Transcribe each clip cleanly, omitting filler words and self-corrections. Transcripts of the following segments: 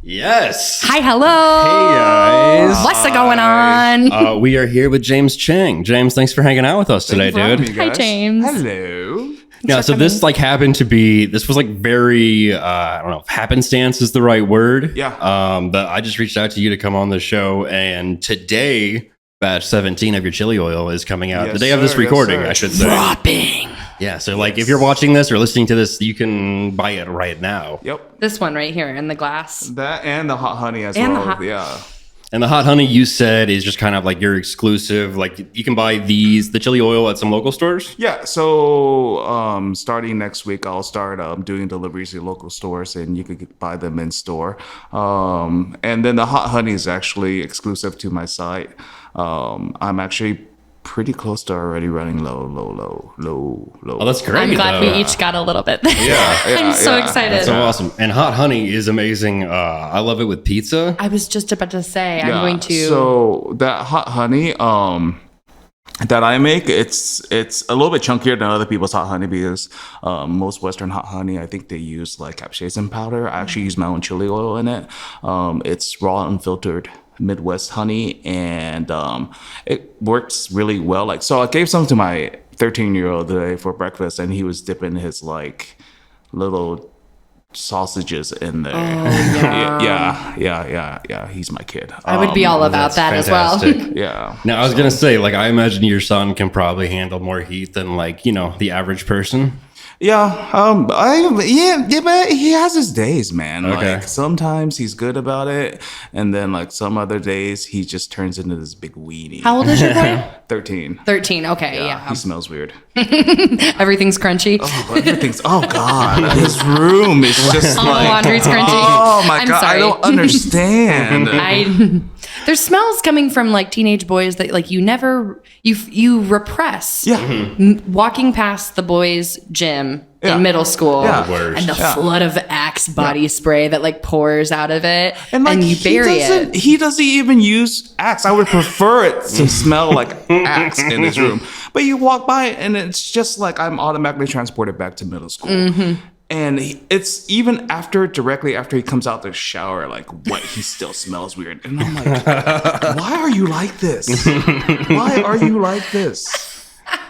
Yes. Hi, hello. Hey, guys. What's going on? We are here with James Chang. James, thanks for hanging out with us today, dude. Hi, James. Hello. Yeah, so this happened to be, this was very, I don't know if happenstance is the right word. Yeah. But I just reached out to you to come on the show, and today, batch 17 of your chili oil is coming out. Yes, the day of this sir. recording, Yes, I sir. should say. Dropping. Yeah, so if you're watching this or listening to this, you can buy it right now. Yep. This one right here in the glass. That and the hot honey as And the well. hot- Yeah. And the hot honey you said is just kind of like your exclusive, you can buy the chili oil at some local stores? Yeah. So starting next week, I'll start doing deliveries to local stores, and you could buy them in store. And then the hot honey is actually exclusive to my site. I'm actually pretty close to already running low. Oh, that's great. I'm glad we though. each got a little bit. Yeah. I'm so yeah. excited. That's so awesome. And hot honey is amazing. I love it with pizza. I was just about to say, I'm going to. So that hot honey, that I make, it's a little bit chunkier than other people's hot honey because most Western hot honey, I think they use like capsaicin powder. I actually use my own chili oil in it. It's raw, unfiltered Midwest honey, and it works really well. So I gave some to my 13-year-old today for breakfast, and he was dipping his little sausages in there. Oh, yeah. He's my kid. I would be all about that as well. Fantastic. Yeah. Now, I was going to say, I imagine your son can probably handle more heat than, the average person. Yeah, but he has his days, man. Okay. Sometimes he's good about it, and then some other days he just turns into this big weenie. How old is your boy? 13. 13. Okay, yeah. He smells weird. Everything's crunchy. Oh, everything's. Oh God, his room is just All the laundry's crunchy. Oh my I'm God, sorry. I don't understand. There's smells coming from teenage boys that you repress. Yeah. Walking past the boys' gym Yeah. in middle school, Yeah. Worst. and the flood of Axe body spray that pours out of it, And you bury it. He doesn't even use Axe. I would prefer it to smell like Axe in his room. But you walk by and it's just I'm automatically transported back to middle school. Mm-hmm. And it's even directly after he comes out the shower, he still smells weird. And I'm like, why are you like this? Why are you like this?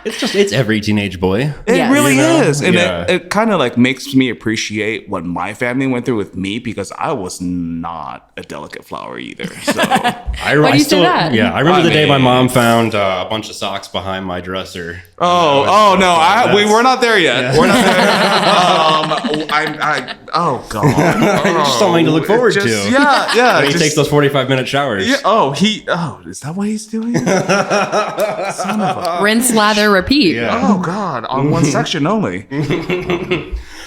It's every teenage boy. It Yes. really You know? is. And Yeah. it kind of makes me appreciate what my family went through with me because I was not a delicate flower either. So Why do you say that? Yeah, I remember I the day my mean- mom found a bunch of socks behind my dresser. Oh no! We're not there yet. Yeah. We're not there. Oh God! Just something to look forward to. Yeah. When he takes those 45-minute showers. Yeah. Is that what he's doing? Son of a. Rinse, lather, repeat. Yeah. Oh God! On one section only.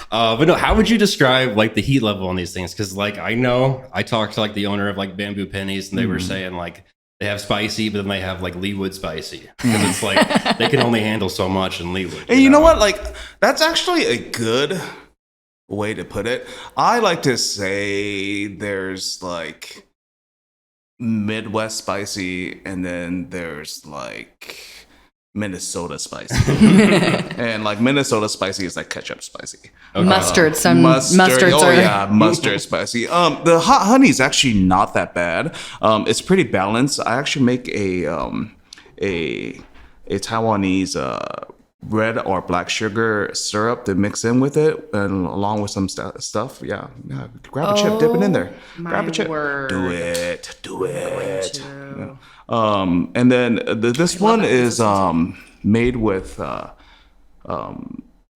But no, how would you describe the heat level on these things? Because I know I talked to the owner of Bamboo Pennies, and they were saying they have spicy, but then they have Leewood spicy because it's they can only handle so much in Leewood. And you know what? That's actually a good way to put it. I like to say there's Midwest spicy, and then there's Minnesota spicy. And Minnesota spicy is ketchup spicy. Okay. Mustard. Mustard spicy. The hot honey is actually not that bad. It's pretty balanced. I actually make a Taiwanese red or black sugar syrup to mix in with it, and along with some stuff. Yeah. Grab a chip, dip it in there. Grab a chip. word. Do it. Yeah. And then this one is made with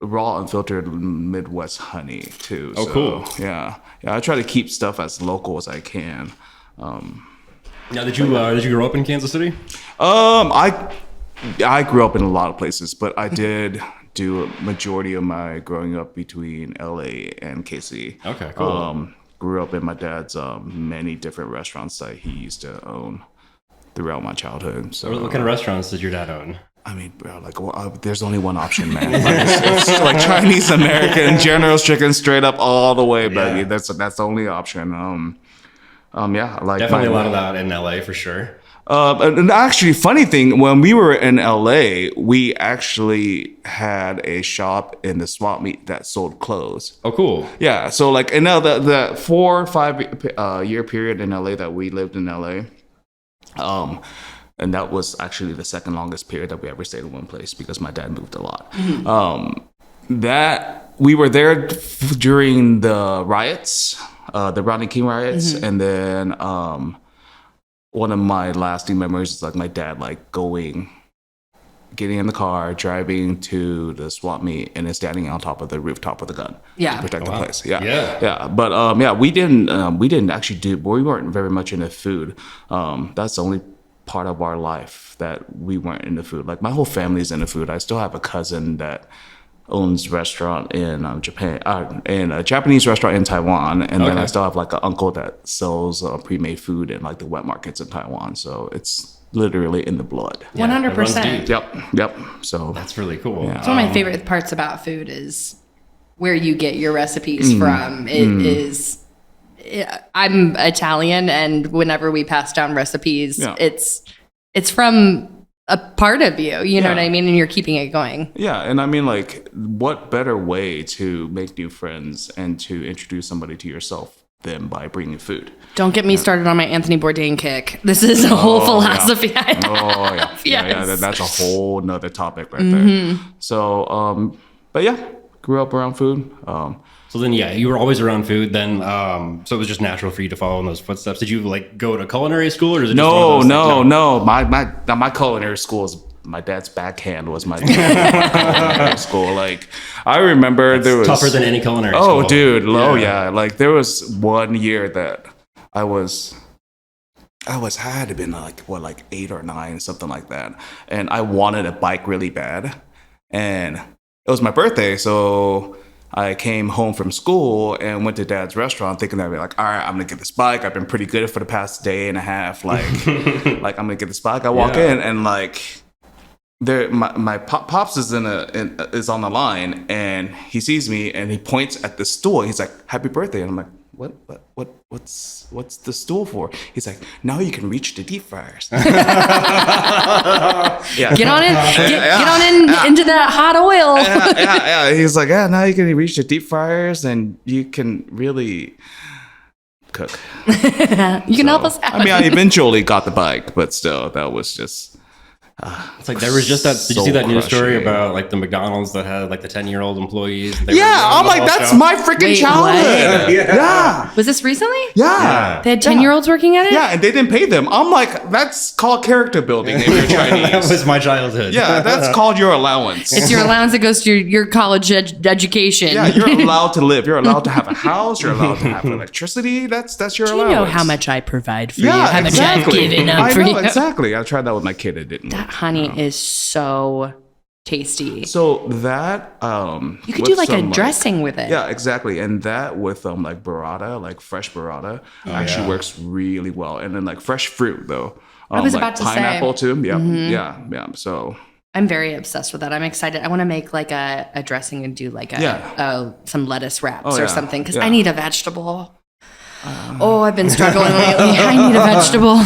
raw unfiltered Midwest honey too. Oh, cool. Yeah. I try to keep stuff as local as I can. Now, did you grow up in Kansas City? I grew up in a lot of places, but I did do a majority of my growing up between LA and KC. Okay, cool. Grew up in my dad's many different restaurants that he used to own throughout my childhood. So What kind of restaurants did your dad own? I mean, bro, there's only one option, man. It's Chinese American, General's Chicken, straight up all the way, baby. Yeah. That's the only option. Definitely a lot of that in LA for sure. And actually, funny thing, when we were in LA, we actually had a shop in the swap meet that sold clothes. Oh, cool. Yeah, so like, and now the 4 or 5 year period in LA that we lived in LA, and that was actually the second longest period that we ever stayed in one place because my dad moved a lot. That we were there during the riots, the Rodney King riots, and then one of my lasting memories is like my dad like getting in the car, driving to the swap meet, and then standing on top of the rooftop with a gun to protect the place. Yeah. But we didn't actually we weren't very much into food. That's the only part of our life that we weren't into food. Like my whole family's into food. I still have a cousin that owns a restaurant in Japan, and a Japanese restaurant in Taiwan, and then I still have like an uncle that sells pre-made food in like the wet markets in Taiwan. So it's literally in the blood. 100%. Yep. So That's really cool. It's one of my favorite parts about food is where you get your recipes from. I'm Italian, and whenever we pass down recipes, it's from a part of you, you know what I mean? And you're keeping it going. Yeah. And I mean, like, what better way to make new friends and to introduce somebody to yourself than by bringing food? Don't get me started on my Anthony Bourdain kick. This is a whole philosophy I have. Oh, yeah. Yes. That's a whole nother topic right there. So, but yeah, grew up around food. So then, you were always around food then. So it was just natural for you to follow in those footsteps. Did you like go to culinary school, or is it just one of those things? No. My culinary school is my dad's backhand was my culinary school. Like I remember there was tougher than any culinary school. Oh, dude. Yeah. Like there was one year that I had to been like 8 or 9, something like that, and I wanted a bike really bad, and it was my birthday, so I came home from school and went to dad's restaurant thinking that I'd be like, all right, I'm gonna get this bike. I've been pretty good for the past day and a half. Like, like I'm gonna get this bike. I walk in and like, my pops is is on the line, and he sees me and he points at the stool. He's like, "Happy birthday!" And I'm like, What's the stool for? He's like, now you can reach the deep fryers. Get on in into that hot oil. Yeah. He's like, now you can reach the deep fryers and you can really cook. You can help us out. I mean, I eventually got the bike, but still, that was just. It's like there was just that. Did you see that news story about like the McDonald's that had like the 10-year-old employees? I'm like, that's my freaking childhood. Yeah. Was this recently? Yeah. They had 10-year-olds working at it? Yeah, and they didn't pay them. I'm like, that's called character building if you're Chinese. That was my childhood. Yeah, that's called your allowance. It's your allowance that goes to your college education. Yeah, you're allowed to live. You're allowed to have a house. You're allowed to have electricity. That's your allowance. You know how much I provide for you? Yeah, How much I've given up for you? Exactly. I tried that with my kid. It didn't work. Honey is so tasty. So that you could do like a dressing with it. Yeah, exactly. And that with like burrata, like fresh burrata, actually works really well. And then like fresh fruit though. I was about to pineapple say. too. Yeah. So I'm very obsessed with that. I'm excited. I want to make like a dressing and do like some lettuce wraps or something because I need a vegetable. I've been struggling lately. I need a vegetable.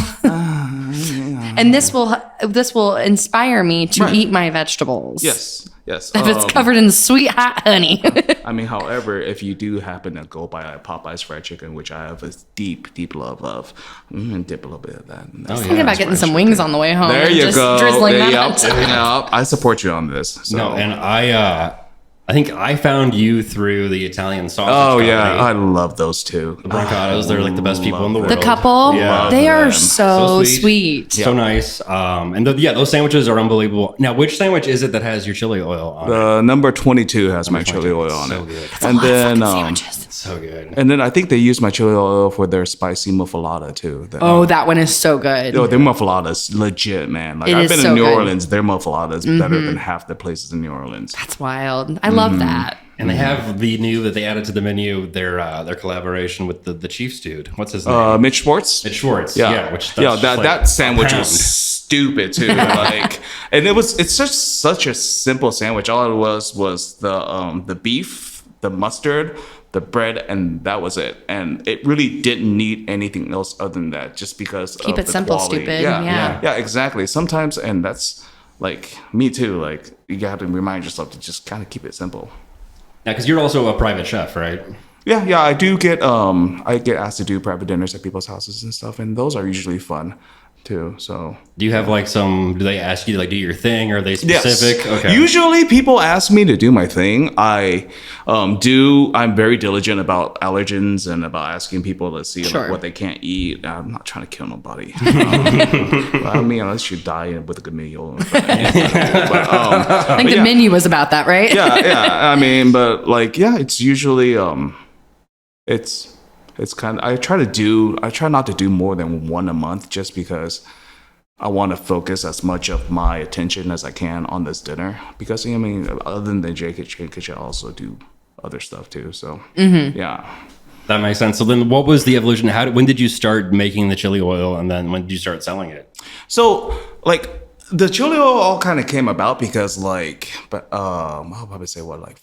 And this will inspire me to eat my vegetables. Yes. If it's covered in sweet hot honey. I mean, however, if you do happen to go by Popeye's fried chicken, which I have a deep, deep love of, dip a little bit of that. I was thinking about getting some wings on the way home. There you go. Drizzling that on top. I support you on this. So. No, and I think I found you through the Italian sausage. Oh company. yeah, I love those two. The Brancatos, they're like the best people in the world. The couple, they are so sweet. So nice. And those sandwiches are unbelievable. Now, which sandwich is it that has your chili oil on it? Number 22 has my chili oil on it. Good. And then sandwiches. So good. And then I think they use my chili oil for their spicy muffalata too. That one is so good. Their muffalata's legit, man. Like I've been in New Orleans, their muffalata's better than half the places in New Orleans. That's wild. I love that. And they have the new that they added to the menu, their collaboration with the Chiefs dude. What's his name? Mitch Schwartz. Mitch Schwartz. Yeah. That sandwich was stupid too. Like, and it's such a simple sandwich. All it was the beef, the mustard, the bread, and that was it. And it really didn't need anything else other than that, just because keep of it the simple, quality. stupid. Yeah, exactly. Sometimes, and that's like me too. Like you have to remind yourself to just kind of keep it simple. Yeah, because you're also a private chef, right? Yeah, I do get I get asked to do private dinners at people's houses and stuff, and those are usually fun too. So do you have like do they ask you to like do your thing, or are they specific? Yes. Okay. Usually people ask me to do my thing. I'm very diligent about allergens and about asking people to see like, what they can't eat. I'm not trying to kill nobody. I mean, unless you die with a good meal. I think the menu was about that, right? yeah. I mean, but like, yeah, it's usually it's kind of, I try not to do more than one a month, just because I want to focus as much of my attention as I can on this dinner, because I mean, other than the Kitchen, I also do other stuff too. So yeah, that makes sense. So then what was the evolution? When did you start making the chili oil, and then when did you start selling it? So like the chili oil all kind of came about because like, I'll probably say what, like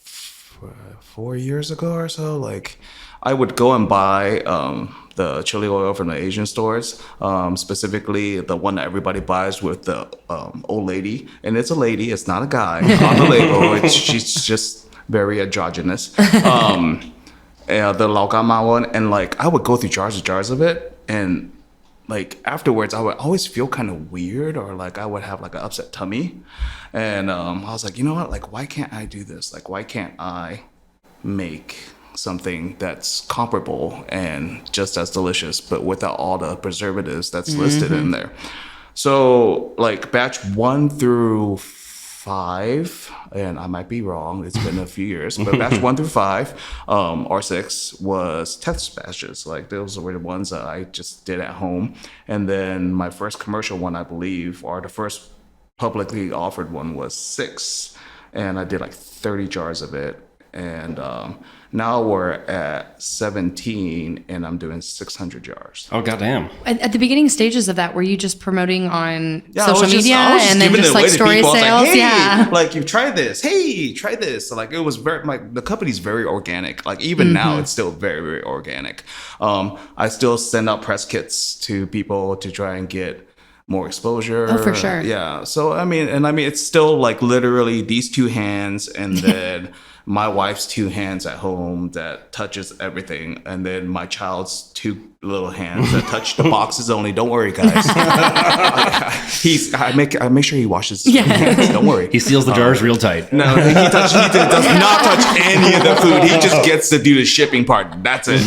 4 years ago or so, like I would go and buy the chili oil from the Asian stores, specifically the one that everybody buys with the old lady. And it's a lady, it's not a guy on the label. She's just very androgynous. The Lao Gama one. And like, I would go through jars of it. And like afterwards, I would always feel kind of weird, or like I would have like an upset tummy. And I was like, you know what? Like, why can't I do this? Like, why can't I make something that's comparable and just as delicious, but without all the preservatives that's listed in there? So like batch 1 through 5, and I might be wrong, it's been a few years, but batch 1 through 5 or 6 was test batches. Like those were the ones that I just did at home. And then my first commercial one, I believe, or the first publicly offered one, was 6, and I did like 30 jars of it. And now we're at 17, and I'm doing 600 jars. Oh, goddamn. At the beginning stages of that, were you just promoting on Yeah, social media and then just like story sales? Like, hey, yeah. Like, you try this. Hey, try this. So, like, it was very, like, the company's very organic. Like, even now, it's still very, very organic. I still send out press kits to people to try and get more exposure. Oh, for sure. Yeah. So, I mean, it's still like literally these 2 hands, and then my wife's 2 hands at home that touches everything, and then my child's 2 little hands that touch the boxes only. Don't worry, guys. I make sure he washes his hands. Don't worry. He seals the jars real tight. No, he does not touch any of the food. He just gets to do the shipping part. That's it.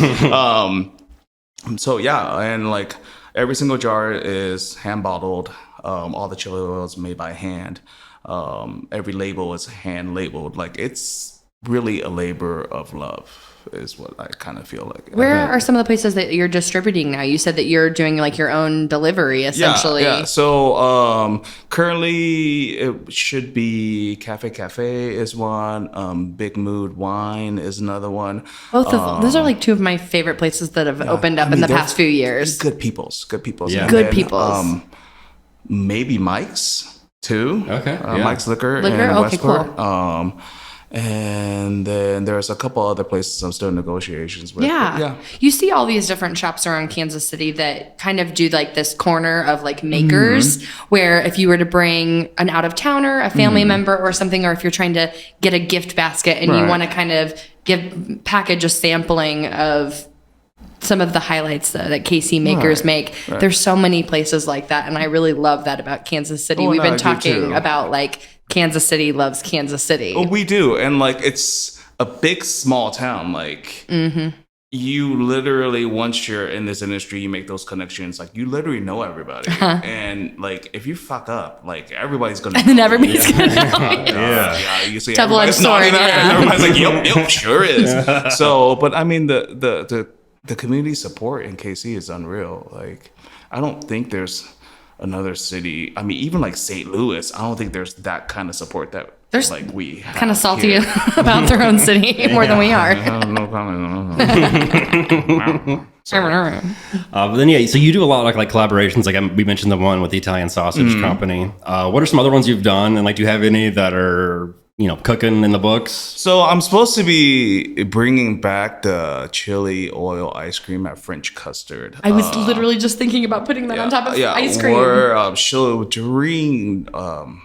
So yeah, and like every single jar is hand bottled. All the chili oil is made by hand. Every label is hand labeled. Like, it's really a labor of love, is what I kind of feel like. Where are some of the places that you're distributing now? You said that you're doing like your own delivery, essentially. Yeah. So currently it should be Cafe is one. Big Mood Wine is another one. Both of those are like 2 of my favorite places that have opened up in the past few years. Good peoples. Yeah. Good peoples. Maybe Mike's too. Okay. Mike's Liquor in Westport. Cool. And then there's a couple other places I'm still in negotiations with. Yeah. You see all these different shops around Kansas City that kind of do like this corner of like makers, where if you were to bring an out-of-towner, a family member or something, or if you're trying to get a gift basket and you want to kind of package a sampling of some of the highlights that KC makers make. Right. There's so many places like that, and I really love that about Kansas City. We've been talking about like Kansas City loves Kansas City. Oh, we do. And like, it's a big, small town. Like, you literally, once you're in this industry, you make those connections. Like, you literally know everybody. And like, if you fuck up, like, everybody's going to know. And everybody's going to know. Yeah. You see double-edged sword. And everybody's like, yep, sure is. So, but I mean, the community support in KC is unreal. Like, I don't think there's another city. I mean, even like St. Louis, I don't think there's that kind of support that there's like we have kind of salty about their own city more than we are. No comment. But then, so you do a lot of like collaborations. Like we mentioned the one with the Italian sausage company. What are some other ones you've done? And like, do you have any that are cooking in the books? So I'm supposed to be bringing back the chili oil ice cream at French Custard. I was literally just thinking about putting that on top of ice cream. Or during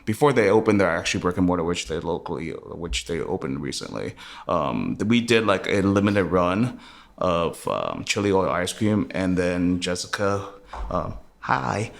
before they opened their actually brick and mortar, which they opened recently. We did like a limited run of chili oil ice cream, and then Jessica. Hi.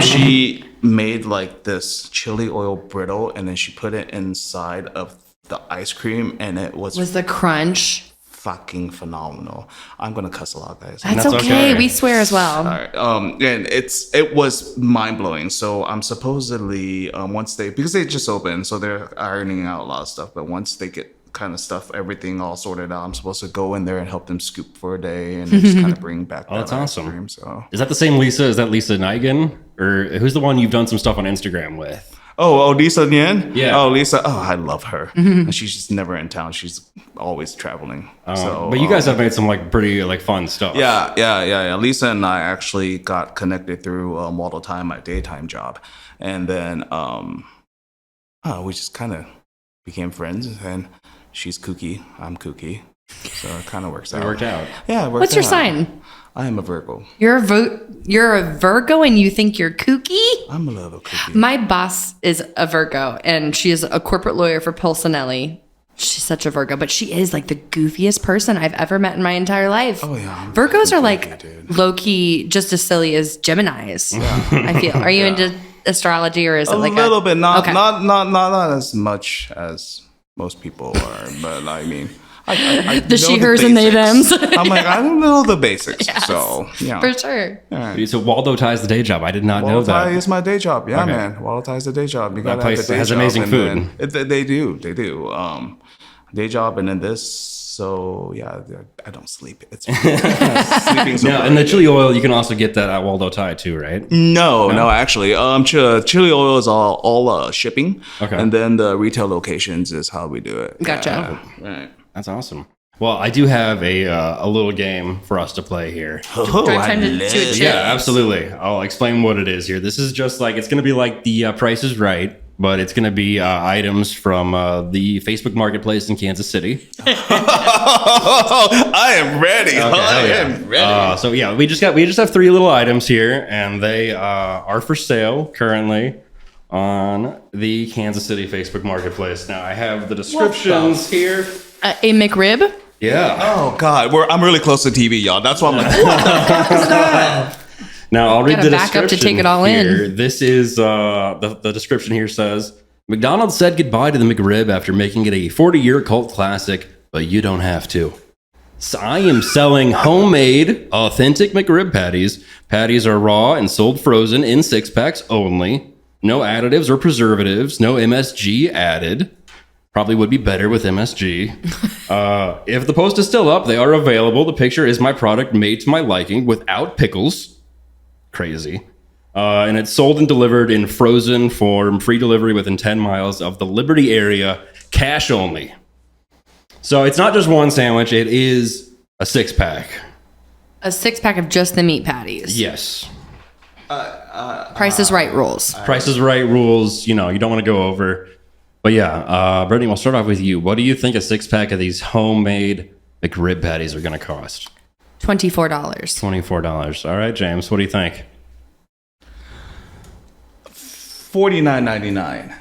She made like this chili oil brittle, and then she put it inside of the ice cream, and it was the crunch fucking phenomenal. I'm gonna cuss a lot, guys. That's okay. We swear as well. All right. And it was mind blowing. So I'm supposedly because they just opened, so they're ironing out a lot of stuff. But once they get kind of everything all sorted out, I'm supposed to go in there and help them scoop for a day and just kind of bring back that's awesome. ice cream. So is that the same Lisa? Is that Lisa Nigan, or who's the one you've done some stuff on Instagram with? Oh, Lisa Nian? Yeah. Oh, Lisa. Oh, I love her. And she's just never in town. She's always traveling. But you guys have made some like pretty like fun stuff. Yeah. Lisa and I actually got connected through Waldo Time, my daytime job, and then we just kind of became friends, and she's kooky, I'm kooky, so it kind of works out. It worked out. Yeah, it worked What's your out. sign? I am a Virgo. You're a Virgo, and you think you're kooky? I'm a little kooky. My boss is a Virgo, and she is a corporate lawyer for Pulcinelli. She's such a Virgo, but she is like the goofiest person I've ever met in my entire life. Oh yeah, Virgos are like low key, just as silly as Geminis. I feel. Are you into astrology, or is it like a little bit? Not okay. not as much as most people are, but I mean, I the know she, hers, and they, basics. thems. I'm like, I don't know the basics, Yes, so yeah, for sure. Right. So Waldo Tie's the day job. I did not know Waldo that. Tie is my day job. Yeah, Okay. man. Waldo Tie is the day job. You That gotta place have the day has job, amazing and food. then they do. Day job, and then this. So yeah, I don't sleep. It's sleeping's Now, and the chili oil, you can also get that at Waldo Tie too, right? No, actually, chili oil is all shipping, Okay. and then the retail locations is how we do it. Gotcha. Yeah, right. That's awesome. Well, I do have a little game for us to play here. Oh, Do I have time to do a chip? Yeah, absolutely. I'll explain what it is here. This is just like, it's going to be like the Price is Right, but it's going to be items from the Facebook Marketplace in Kansas City. I am ready. Okay, I yeah. am ready. So yeah, we just have 3 little items here, and they are for sale currently on the Kansas City Facebook Marketplace. Now I have the descriptions here. A McRib. Yeah. Oh God, I'm really close to TV, y'all. That's why I'm like, what the fuck is that? Now I'll read Gotta the back up description to take it all here. in. This is the description here says, McDonald's said goodbye to the McRib after making it a 40-year cult classic, but you don't have to. So I am selling homemade, authentic McRib patties. Patties are raw and sold frozen in 6-packs only. No additives or preservatives. No MSG added. Probably would be better with MSG. If the post is still up, they are available. The picture is my product made to my liking without pickles. Crazy. And it's sold and delivered in frozen form, free delivery within 10 miles of the Liberty area, cash only. So it's not just one sandwich, it is a 6-pack. A 6-pack of just the meat patties. Yes. Price is Right rules. Price is Right rules, you don't want to go over. But yeah, Brittany, we'll start off with you. What do you think a 6-pack of these homemade McRib patties are going to cost? $24. $24. All right, James, what do you think? $49.99.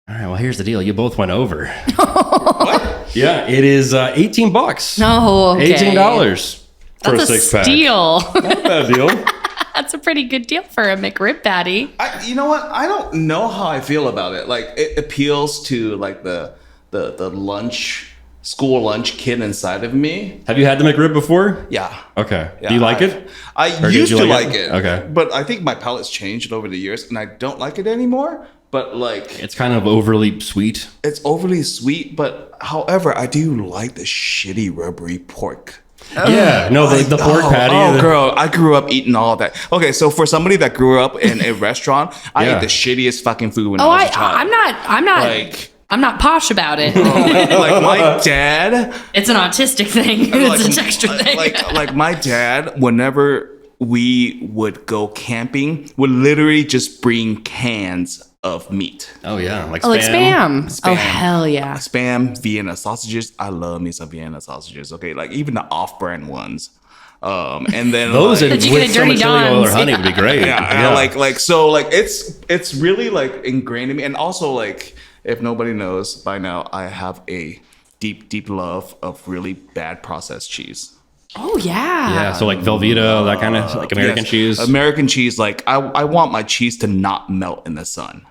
All right, well, here's the deal. You both went over. What? Yeah, it is $18. No, okay. $18 for That's a a 6-pack. steal. Not a bad deal. That's a pretty good deal for a McRib patty. You know what? I don't know how I feel about it. Like, it appeals to like the school lunch kid inside of me. Have you had the McRib before? Yeah. Okay. Yeah, Do you like it? I Or did used you to like like it? it. Okay. But I think my palate's changed over the years, and I don't like it anymore. But like, It's kind of overly sweet. it's overly sweet. But however, I do like the shitty rubbery pork. Yeah. No, the pork patty. Oh, girl, I grew up eating all that. Okay, so for somebody that grew up in a restaurant, I Yeah. ate the shittiest fucking food when Oh, I was a child. I'm not posh about it. Like my dad. It's an autistic thing. It's a texture thing. Like my dad, whenever we would go camping, would literally just bring cans of meat. Oh yeah, like spam. Oh hell yeah. Spam, Vienna sausages. I love me some Vienna sausages. Okay, like even the off-brand ones. And then those like, with so much chili oil or honey would be great. Yeah. Like it's really like ingrained in me. And also like if nobody knows by now, I have a deep love of really bad processed cheese. Oh yeah. Yeah, so like Velveeta, that kind of like American cheese. American cheese, like I want my cheese to not melt in the sun.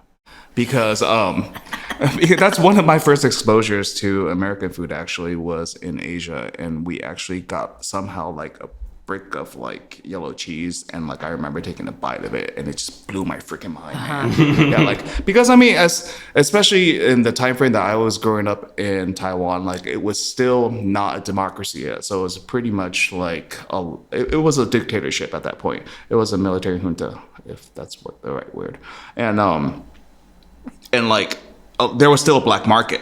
Because that's one of my first exposures to American food actually was in Asia, and we actually got somehow like a brick of like yellow cheese, and like I remember taking a bite of it and it just blew my freaking mind. Yeah, like because I mean especially in the time frame that I was growing up in Taiwan, like it was still not a democracy yet, so it was pretty much like it was a dictatorship at that point. It was a military junta, if that's what the right word. And like there was still a black market.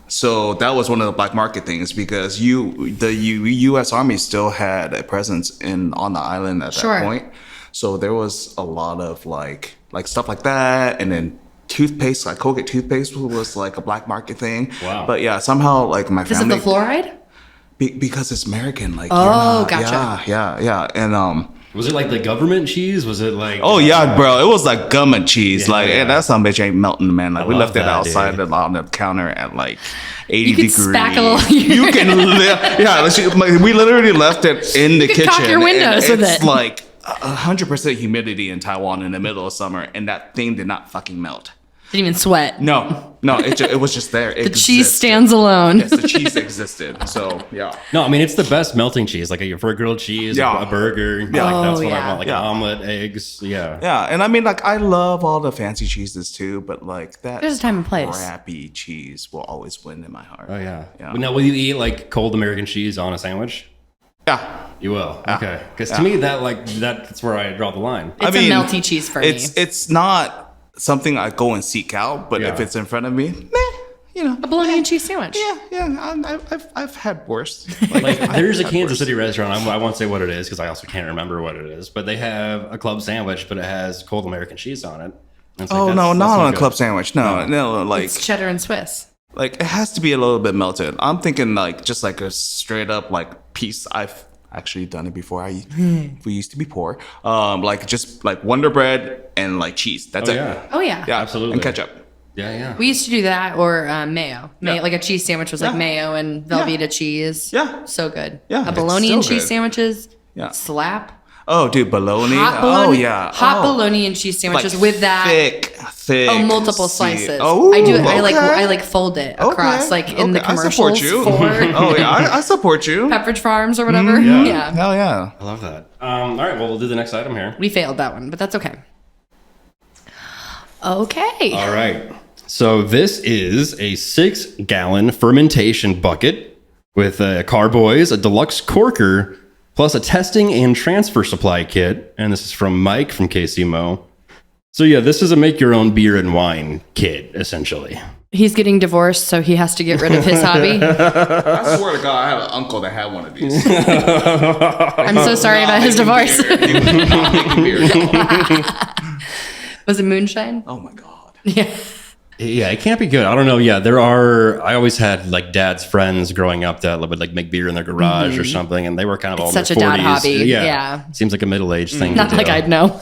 So that was one of the black market things because the U.S. Army still had a presence on the island at that point. So there was a lot of like stuff like that, and then toothpaste, like Colgate toothpaste was like a black market thing. Wow. But yeah, somehow like my family. Is it the fluoride? Because it's American. Like gotcha. Yeah. And was it like the government cheese? Was it like? Oh yeah, bro! It was like government cheese. And that some bitch ain't melting, man. Like we left it outside on the counter at like 80 degrees. Spackle. You can we literally left it in the kitchen. Cock your windows with it. It's like 100% humidity in Taiwan in the middle of summer, and that thing did not fucking melt. Didn't even sweat. No, it was just there. The cheese stands alone. Yes, the cheese existed. So yeah. No, I mean it's the best melting cheese. Like for a grilled cheese, a burger. Yeah, that's what I want. Like an omelet, eggs. Yeah. Yeah, and I mean like I love all the fancy cheeses too, but like that. There's a time and place. Crappy cheese will always win in my heart. Oh yeah. But now, will you eat like cold American cheese on a sandwich? Yeah. You will. Okay. Because to me that's where I draw the line. It's a melty cheese for me. It's not something I go and seek out, but if it's in front of me, a bologna and cheese sandwich. Yeah. I've had worse. Like there's a Kansas City restaurant. I won't say what it is because I also can't remember what it is. But they have a club sandwich, but it has cold American cheese on it. Like, no, not on a club sandwich. No, like it's cheddar and Swiss. Like it has to be a little bit melted. I'm thinking like just like a straight up like piece. I've actually done it before. We used to be poor. Like just like Wonder Bread and like cheese. That's it. Yeah. Oh yeah. Yeah, absolutely. And ketchup. Yeah. We used to do that or mayo. Like a cheese sandwich was like mayo and Velveeta cheese. Yeah. So good. Yeah. A bologna and cheese sandwiches. Yeah. Slap. Oh, dude, bologna. Hot bologna. Oh, yeah. Hot bologna and cheese sandwiches like with that. Thick. Oh, multiple slices. Oh, I do. I like fold it across, like in the commercials. I support you. Oh yeah, I support you. Pepperidge Farms or whatever. Yeah. Hell yeah. I love that. All right, well, we'll do the next item here. We failed that one, but that's okay. Okay. All right. So this is a 6-gallon fermentation bucket with a carboys, a deluxe corker, plus a testing and transfer supply kit. And this is from Mike from KC Mo. So yeah, this is a make your own beer and wine kit, essentially. He's getting divorced, so he has to get rid of his hobby. I swear to God, I have an uncle that had one of these. I'm so sorry about his divorce. Was it moonshine? Oh my God. Yeah. Yeah, it can't be good. I don't know. Yeah, I always had like dad's friends growing up that would like make beer in their garage or something, and they were kind of all in their 40s. Such a dad hobby. Yeah. Seems like a middle-aged thing Not to like do. I'd know.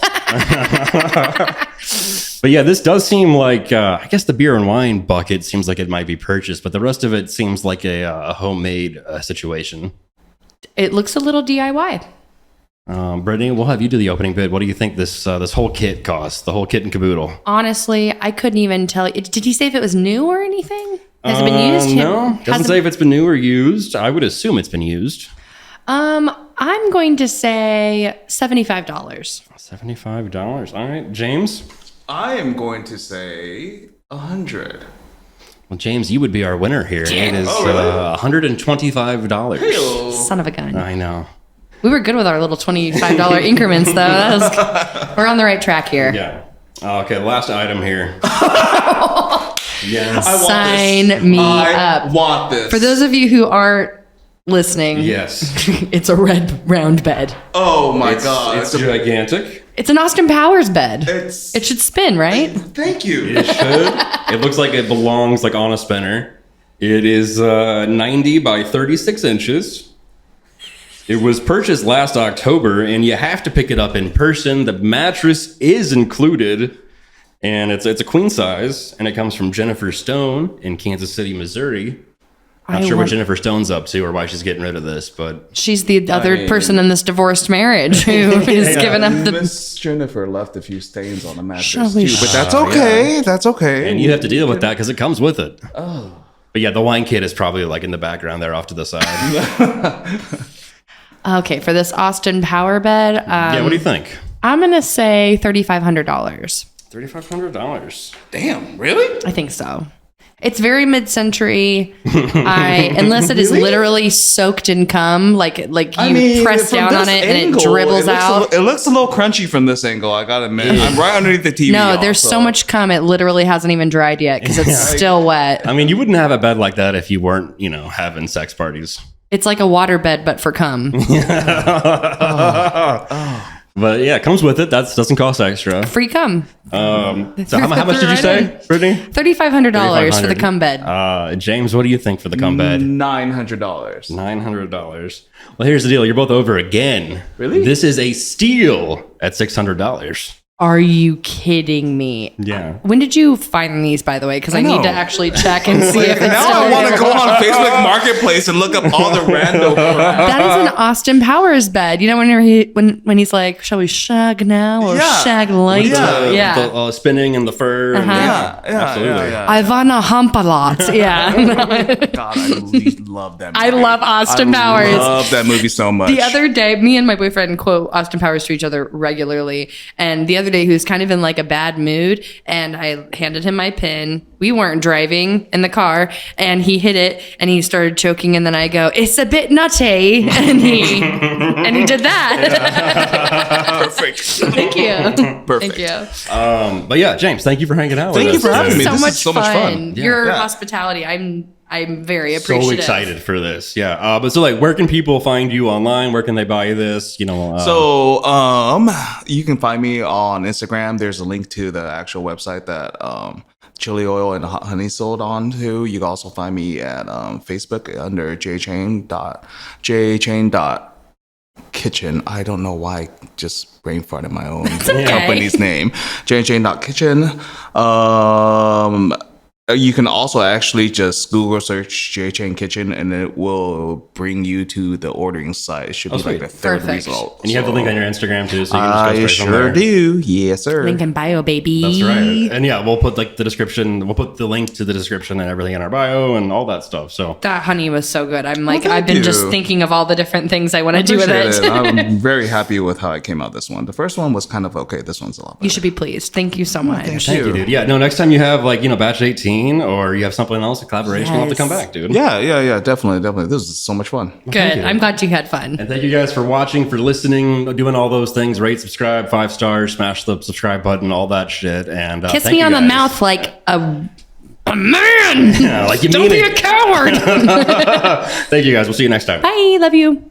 But yeah, this does seem like, I guess the beer and wine bucket seems like it might be purchased, but the rest of it seems like a homemade situation. It looks a little DIY. Brittany, we'll have you do the opening bid. What do you think this whole kit costs? The whole kit and caboodle. Honestly, I couldn't even tell. Did he say if it was new or anything? Has it been used? No, doesn't say if it's been new or used. I would assume it's been used. I'm going to say $75. $75. All right, James. I am going to say 100. Well, James, you would be our winner here. It is $125. Son of a gun. I know. We were good with our little $25 increments, though. We're on the right track here. Yeah. Okay, last item here. Yes. Sign me up. I want this. For those of you who aren't listening. Yes. It's a red round bed. Oh my God. It's gigantic. It's an Austin Powers bed. It should spin, right? Thank you. It should. It looks like it belongs like on a spinner. It is 90 by 36 inches. It was purchased last October, and you have to pick it up in person. The mattress is included, and it's a queen size, and it comes from Jennifer Stone in Kansas City, Missouri. Not sure what Jennifer Stone's up to or why she's getting rid of this, but she's the other person in this divorced marriage who is giving up the. Miss Jennifer left a few stains on the mattress Shall too, we but that's okay. yeah. That's okay. And you have to deal with that because it comes with it. Oh. But yeah, the wine kit is probably like in the background there off to the side. Okay, for this Austin Power bed. Yeah, what do you think? I'm gonna say $3,500. $3,500. Damn, really? I think so. It's very mid-century. Unless it is literally soaked in cum, like you press down on it and it dribbles out. It looks a little crunchy from this angle. I gotta admit, I'm right underneath the TV. No, there's so much cum. It literally hasn't even dried yet because it's still wet. I mean, you wouldn't have a bed like that if you weren't, having sex parties. It's like a water bed, but for cum. But yeah, it comes with it. That doesn't cost extra. Free cum. So how much did you say, Brittany? $3,500 for the cum bed. James, what do you think for the cum bed? $900. $900. Well, here's the deal. You're both over again. Really? This is a steal at $600. Are you kidding me? Yeah. When did you find these, by the way? Because I need to actually check and see if it's now still I want to there. go on Facebook Marketplace and look up all the random crap. That is an Austin Powers bed. You know, when he's like, "Shall we shag now or shag later?" The spinning and the fur. And absolutely. I wanna hump a lot. Yeah. God, I love that movie. I love Austin Powers. I love that movie so much. The other day, me and my boyfriend quote Austin Powers to each other regularly. And the other day, he was kind of in like a bad mood. And I handed him my pen. We weren't driving in the car. And he hit it and he started choking. And then I go, "It's a bit nutty." And he did that. Perfect. Thank you. Perfect. Thank you. But yeah, James, thank you for hanging out with us. Thank you for having me. So This much is so much fun. Your hospitality, I'm very appreciative. So excited for this. Yeah. But so like, where can people find you online? Where can they buy this? So you can find me on Instagram. There's a link to the actual website that chili oil and hot honey sold on to. You can also find me at Facebook under jchain.kitchen. I don't know why I just brain farted my own company's name. jchain.kitchen. You can also actually just Google search J-Chain Kitchen and it will bring you to the ordering site. It should be like the third result. And you have the link on your Instagram too, so you can just go straight from sure there. do. Yes, sir. Link in bio, baby. That's right. And yeah, we'll put like the description, we'll put the link to the description and everything in our bio and all that stuff. So that honey was so good. I'm like, I've been just thinking of all the different things I want to do with it. I'm very happy with how I came out this one. The first one was kind of okay. This one's a lot better. You should be pleased. Thank you so much. Thank you, dude. Yeah, no, next time you have like, batch 18 or you have something else, a collaboration, you'll have to come back, dude. Yeah, definitely. This is so much fun. Good. I'm glad you had fun. And thank you guys for watching, for listening, doing all those things. Rate, subscribe, 5 stars, smash the subscribe button, all that shit. And kiss me on the mouth like a man. Yeah, like you Don't be a coward. Thank you guys. We'll see you next time. Bye. Love you.